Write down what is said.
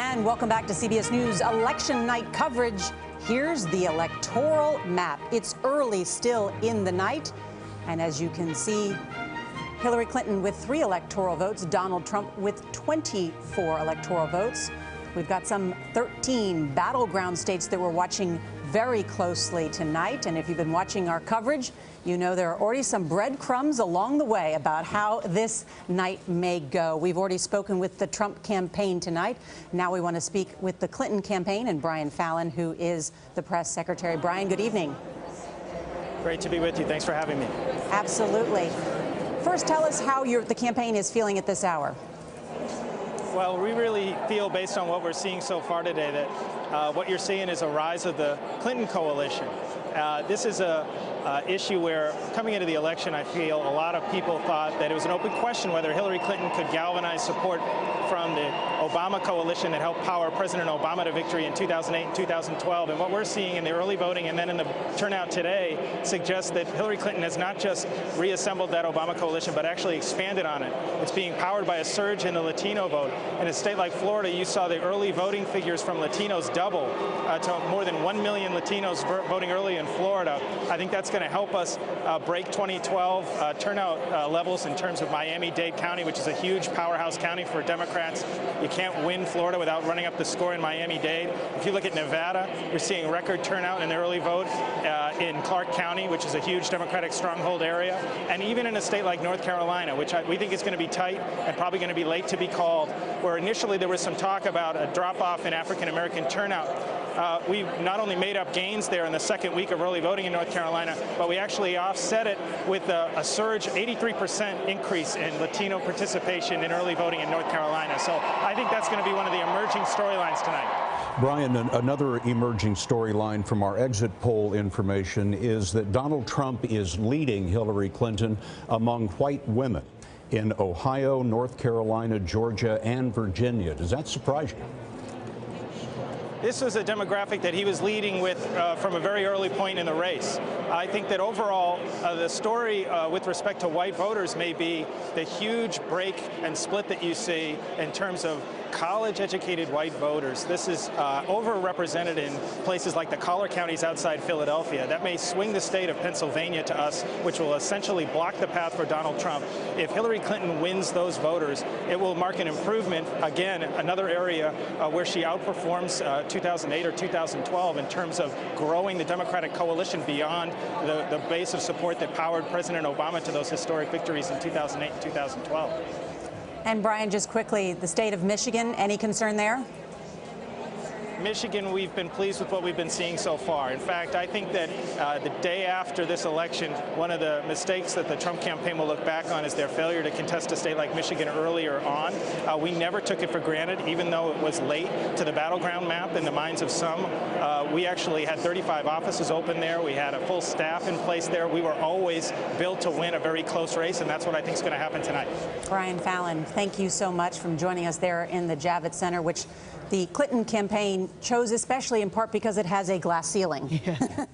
And welcome back to CBS News election night coverage. Here's the electoral map. It's early still in the night. And as you can see, Hillary Clinton with 3 electoral votes, Donald Trump with 24 electoral votes. We've got some 13 battleground states that we're watching very closely tonight. And if you've been watching our coverage, you know there are already some breadcrumbs along the way about how this night may go. We've already spoken with the Trump campaign tonight. Now we want to speak with the Clinton campaign and Brian Fallon, who is the press secretary. Brian, good evening. Great to be with you. Thanks for having me. Absolutely. First, tell us how the campaign is feeling at this hour. Well, we really feel, based on what we're seeing so far today, that what you're seeing is a rise of the Clinton coalition. This is a issue where, coming into the election, I feel a lot of people thought that it was an open question whether Hillary Clinton could galvanize support from the Obama coalition that helped power President Obama to victory in 2008 and 2012. And what we're seeing in the early voting and then in the turnout today suggests that Hillary Clinton has not just reassembled that Obama coalition, but actually expanded on it. It's being powered by a surge in the Latino vote. In a state like Florida, you saw the early voting figures from Latinos double to more than 1 million Latinos voting early in Florida. I think that's going to help us break 2012 turnout levels in terms of Miami-Dade County, which is a huge powerhouse county for Democrats. You can't win Florida without running up the score in Miami-Dade. If you look at Nevada, you're seeing record turnout in the early vote in Clark County, which is a huge Democratic stronghold area. And even in a state like North Carolina, which we think is going to be tight and probably going to be late to be called, where initially there was some talk about a drop-off in African-American turnout. We not only made up gains there in the second week of early voting in North Carolina, but we actually offset it with a surge, 83% increase in Latino participation in early voting in North Carolina. So I think that's going to be one of the emerging storylines tonight. Brian, another emerging storyline from our exit poll information is that Donald Trump is leading Hillary Clinton among white women in Ohio, North Carolina, Georgia, and Virginia. Does that surprise you? This was a demographic that he was leading with from a very early point in the race. I think that overall, the story with respect to white voters may be the huge break and split that you see in terms of college-educated white voters. This is overrepresented in places like the collar counties outside Philadelphia. That may swing the state of Pennsylvania to us, which will essentially block the path for Donald Trump. If Hillary Clinton wins those voters, it will mark an improvement, again, another area where she outperforms 2008 or 2012 in terms of growing the Democratic coalition beyond the base of support that powered President Obama to those historic victories in 2008 and 2012. And Brian, just quickly, the state of Michigan, any concern there? Michigan, we've been pleased with what we've been seeing so far. In fact, I think that the day after this election, one of the mistakes that the Trump campaign will look back on is their failure to contest a state like Michigan earlier on. We never took it for granted, even though it was late to the battleground map in the minds of some. We actually had 35 offices open there. We had a full staff in place there. We were always built to win a very close race, and that's what I think is going to happen tonight. Brian Fallon, thank you so much for joining us there in the Javits Center, which the Clinton campaign chose especially in part because it has a glass ceiling. Yeah.